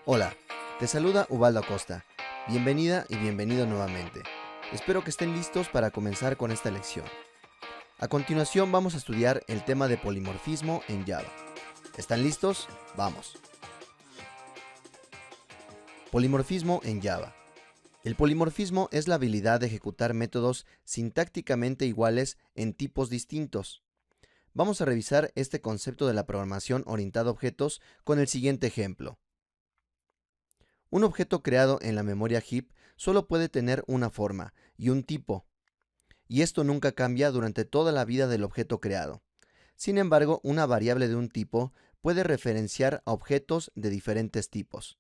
Hola, te saluda Ubaldo Acosta. Bienvenida y bienvenido nuevamente. Espero que estén listos para comenzar con esta lección. A continuación vamos a estudiar el tema de polimorfismo en Java. ¿Están listos? Vamos. Polimorfismo en Java. El polimorfismo es la habilidad de ejecutar métodos sintácticamente iguales en tipos distintos. Vamos a revisar este concepto de la programación orientada a objetos con el siguiente ejemplo. Un objeto creado en la memoria heap solo puede tener una forma y un tipo, y esto nunca cambia durante toda la vida del objeto creado. Sin embargo, una variable de un tipo puede referenciar a objetos de diferentes tipos,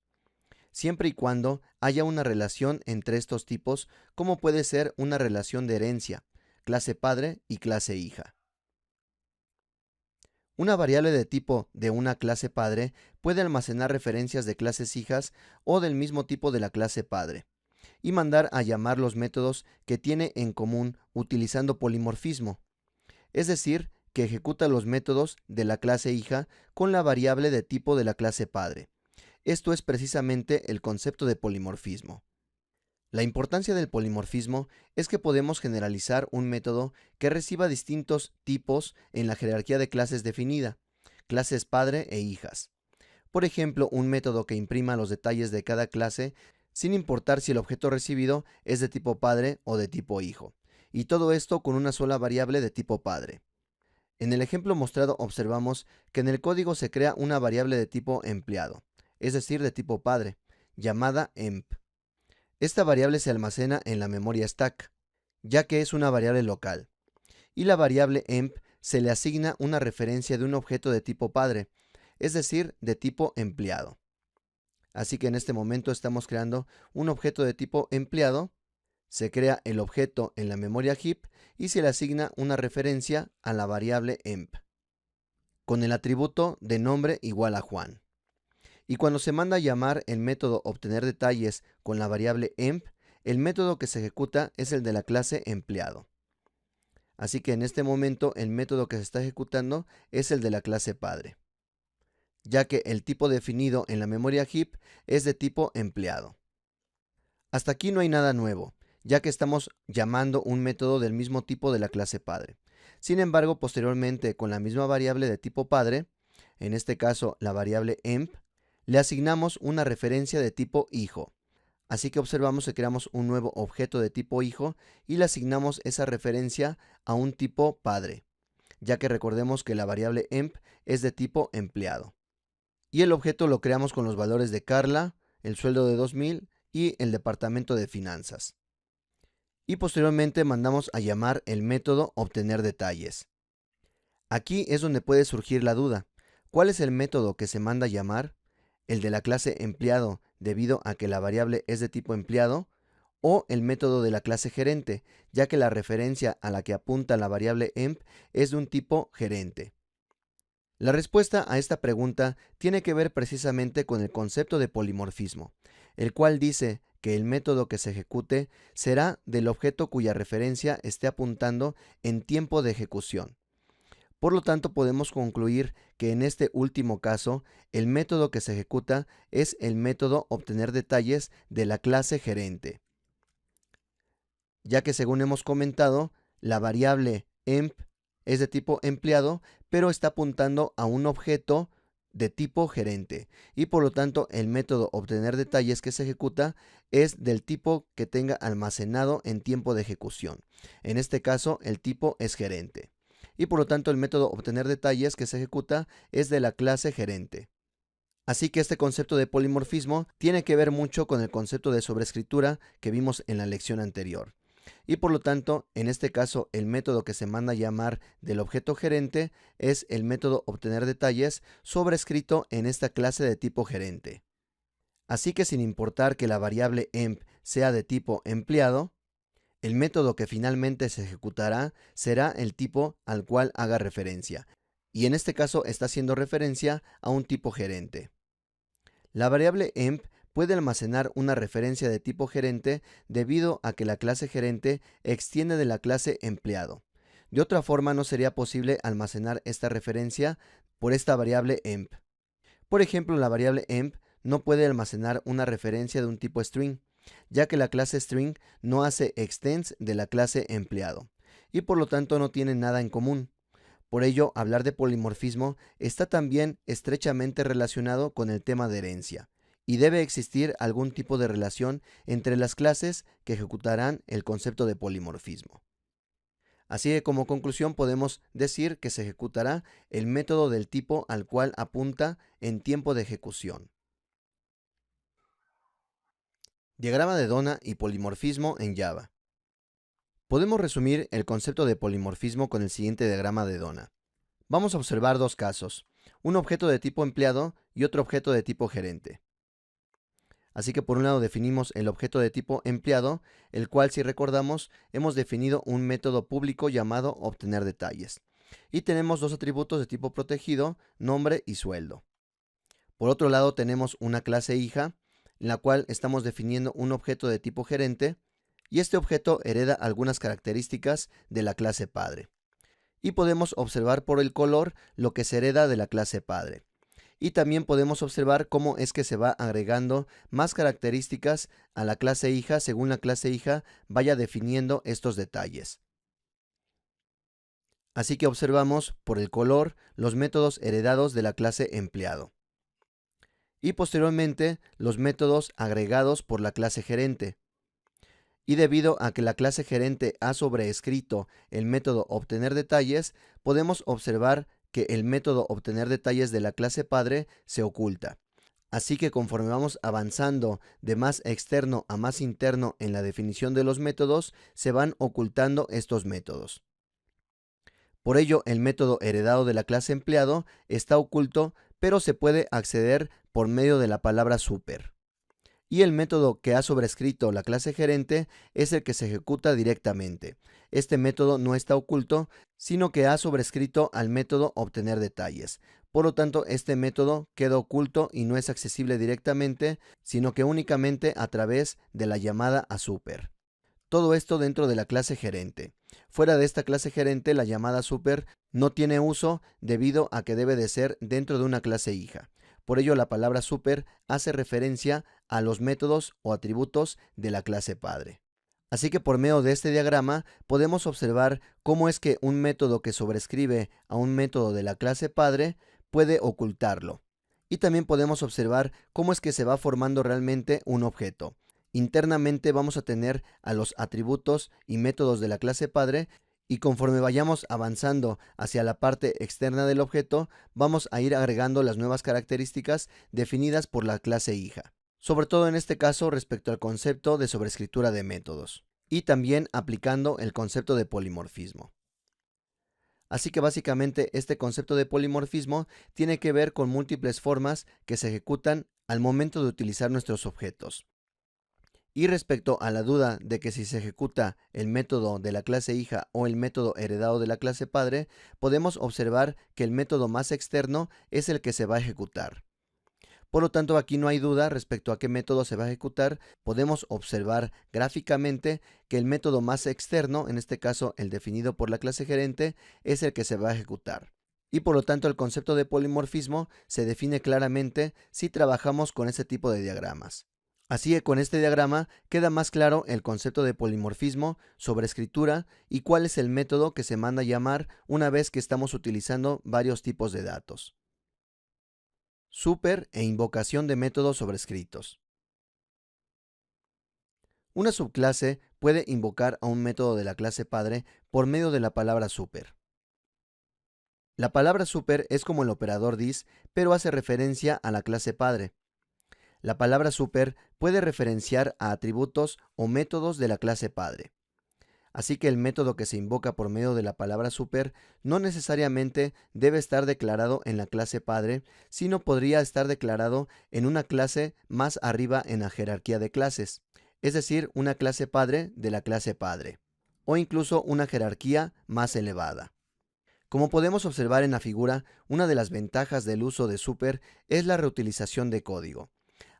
siempre y cuando haya una relación entre estos tipos, como puede ser una relación de herencia, clase padre y clase hija. Una variable de tipo de una clase padre puede almacenar referencias de clases hijas o del mismo tipo de la clase padre, y mandar a llamar los métodos que tiene en común utilizando polimorfismo, es decir, que ejecuta los métodos de la clase hija con la variable de tipo de la clase padre. Esto es precisamente el concepto de polimorfismo. La importancia del polimorfismo es que podemos generalizar un método que reciba distintos tipos en la jerarquía de clases definida, clases padre e hijas. Por ejemplo, un método que imprima los detalles de cada clase sin importar si el objeto recibido es de tipo padre o de tipo hijo, y todo esto con una sola variable de tipo padre. En el ejemplo mostrado observamos que en el código se crea una variable de tipo empleado, es decir, de tipo padre, llamada emp. Esta variable se almacena en la memoria stack, ya que es una variable local, y la variable emp se le asigna una referencia de un objeto de tipo padre, es decir, de tipo empleado. Así que en este momento estamos creando un objeto de tipo empleado, se crea el objeto en la memoria heap y se le asigna una referencia a la variable emp, con el atributo de nombre igual a Juan. Y cuando se manda a llamar el método obtener detalles con la variable emp, el método que se ejecuta es el de la clase empleado. Así que en este momento el método que se está ejecutando es el de la clase padre, ya que el tipo definido en la memoria heap es de tipo empleado. Hasta aquí no hay nada nuevo, ya que estamos llamando un método del mismo tipo de la clase padre. Sin embargo, posteriormente, con la misma variable de tipo padre, en este caso la variable emp, le asignamos una referencia de tipo hijo. Así que observamos que creamos un nuevo objeto de tipo hijo y le asignamos esa referencia a un tipo padre, ya que recordemos que la variable emp es de tipo empleado. Y el objeto lo creamos con los valores de Carla, el sueldo de 2000 y el departamento de finanzas. Y posteriormente mandamos a llamar el método obtener detalles. Aquí es donde puede surgir la duda. ¿Cuál es el método que se manda a llamar? ¿El de la clase empleado debido a que la variable es de tipo empleado? ¿O el método de la clase gerente, ya que la referencia a la que apunta la variable emp es de un tipo gerente? La respuesta a esta pregunta tiene que ver precisamente con el concepto de polimorfismo, el cual dice que el método que se ejecute será del objeto cuya referencia esté apuntando en tiempo de ejecución. Por lo tanto, podemos concluir que en este último caso, el método que se ejecuta es el método obtener detalles de la clase gerente, ya que según hemos comentado, la variable emp es de tipo empleado, pero está apuntando a un objeto de tipo gerente, y por lo tanto el método obtener detalles que se ejecuta es del tipo que tenga almacenado en tiempo de ejecución. En este caso, el tipo es gerente. Y por lo tanto el método obtener detalles que se ejecuta es de la clase gerente. Así que este concepto de polimorfismo tiene que ver mucho con el concepto de sobrescritura que vimos en la lección anterior. Y por lo tanto, en este caso, el método que se manda a llamar del objeto gerente es el método obtener detalles sobrescrito en esta clase de tipo gerente. Así que sin importar que la variable emp sea de tipo empleado, el método que finalmente se ejecutará será el tipo al cual haga referencia, y en este caso está haciendo referencia a un tipo gerente. La variable emp puede almacenar una referencia de tipo gerente debido a que la clase gerente extiende de la clase empleado. De otra forma no sería posible almacenar esta referencia por esta variable emp. Por ejemplo, la variable emp no puede almacenar una referencia de un tipo string, ya que la clase string no hace extends de la clase empleado, y por lo tanto no tiene nada en común. Por ello, hablar de polimorfismo está también estrechamente relacionado con el tema de herencia, y debe existir algún tipo de relación entre las clases que ejecutarán el concepto de polimorfismo. Así que como conclusión podemos decir que se ejecutará el método del tipo al cual apunta en tiempo de ejecución. Diagrama de Donna y polimorfismo en Java. Podemos resumir el concepto de polimorfismo con el siguiente diagrama de Donna. Vamos a observar dos casos, un objeto de tipo empleado y otro objeto de tipo gerente. Así que por un lado definimos el objeto de tipo empleado, el cual, si recordamos, hemos definido un método público llamado obtener detalles. Y tenemos dos atributos de tipo protegido, nombre y sueldo. Por otro lado tenemos una clase hija, en la cual estamos definiendo un objeto de tipo gerente, y este objeto hereda algunas características de la clase padre. Y podemos observar por el color lo que se hereda de la clase padre. Y también podemos observar cómo es que se va agregando más características a la clase hija según la clase hija vaya definiendo estos detalles. Así que observamos por el color los métodos heredados de la clase empleado. Y posteriormente los métodos agregados por la clase gerente. Y debido a que la clase gerente ha sobreescrito el método obtener detalles, podemos observar que el método obtener detalles de la clase padre se oculta. Así que conforme vamos avanzando de más externo a más interno en la definición de los métodos, se van ocultando estos métodos. Por ello, el método heredado de la clase empleado está oculto, pero se puede acceder por medio de la palabra super. Y el método que ha sobrescrito la clase gerente es el que se ejecuta directamente. Este método no está oculto, sino que ha sobrescrito al método obtener detalles. Por lo tanto, este método queda oculto y no es accesible directamente, sino que únicamente a través de la llamada a super. Todo esto dentro de la clase gerente. Fuera de esta clase gerente, la llamada super no tiene uso debido a que debe de ser dentro de una clase hija. Por ello, la palabra super hace referencia a los métodos o atributos de la clase padre. Así que por medio de este diagrama podemos observar cómo es que un método que sobrescribe a un método de la clase padre puede ocultarlo. Y también podemos observar cómo es que se va formando realmente un objeto. Internamente vamos a tener a los atributos y métodos de la clase padre, y conforme vayamos avanzando hacia la parte externa del objeto, vamos a ir agregando las nuevas características definidas por la clase hija. Sobre todo en este caso respecto al concepto de sobrescritura de métodos, y también aplicando el concepto de polimorfismo. Así que básicamente este concepto de polimorfismo tiene que ver con múltiples formas que se ejecutan al momento de utilizar nuestros objetos. Y respecto a la duda de que si se ejecuta el método de la clase hija o el método heredado de la clase padre, podemos observar que el método más externo es el que se va a ejecutar. Por lo tanto, aquí no hay duda respecto a qué método se va a ejecutar. Podemos observar gráficamente que el método más externo, en este caso el definido por la clase gerente, es el que se va a ejecutar. Y por lo tanto, el concepto de polimorfismo se define claramente si trabajamos con este tipo de diagramas. Así que con este diagrama queda más claro el concepto de polimorfismo, sobrescritura y cuál es el método que se manda a llamar una vez que estamos utilizando varios tipos de datos. Super e invocación de métodos sobrescritos. Una subclase puede invocar a un método de la clase padre por medio de la palabra super. La palabra super es como el operador dis, pero hace referencia a la clase padre. La palabra super puede referenciar a atributos o métodos de la clase padre. Así que el método que se invoca por medio de la palabra super no necesariamente debe estar declarado en la clase padre, sino podría estar declarado en una clase más arriba en la jerarquía de clases, es decir, una clase padre de la clase padre, o incluso una jerarquía más elevada. Como podemos observar en la figura, una de las ventajas del uso de super es la reutilización de código.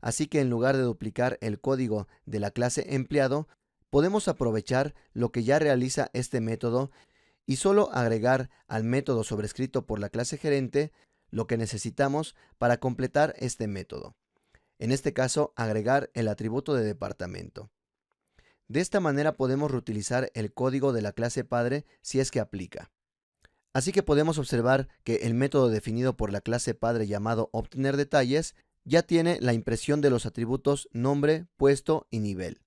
Así que en lugar de duplicar el código de la clase empleado, podemos aprovechar lo que ya realiza este método y solo agregar al método sobrescrito por la clase gerente lo que necesitamos para completar este método. En este caso, agregar el atributo de departamento. De esta manera podemos reutilizar el código de la clase padre si es que aplica. Así que podemos observar que el método definido por la clase padre llamado obtener detalles ya tiene la impresión de los atributos nombre, puesto y nivel.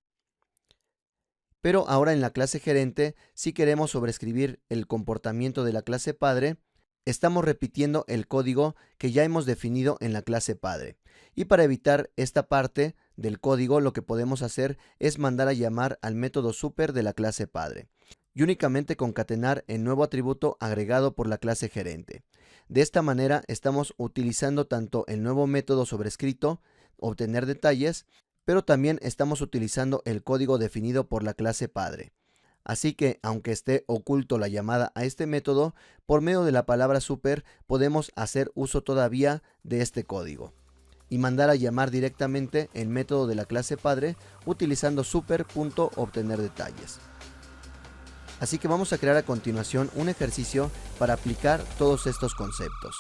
Pero ahora en la clase gerente, si queremos sobreescribir el comportamiento de la clase padre, estamos repitiendo el código que ya hemos definido en la clase padre. Y para evitar esta parte del código, lo que podemos hacer es mandar a llamar al método super de la clase padre y únicamente concatenar el nuevo atributo agregado por la clase gerente. De esta manera estamos utilizando tanto el nuevo método sobrescrito, obtener detalles, pero también estamos utilizando el código definido por la clase padre. Así que, aunque esté oculto la llamada a este método, por medio de la palabra super podemos hacer uso todavía de este código y mandar a llamar directamente el método de la clase padre utilizando super.obtener detalles. Así que vamos a crear a continuación un ejercicio para aplicar todos estos conceptos.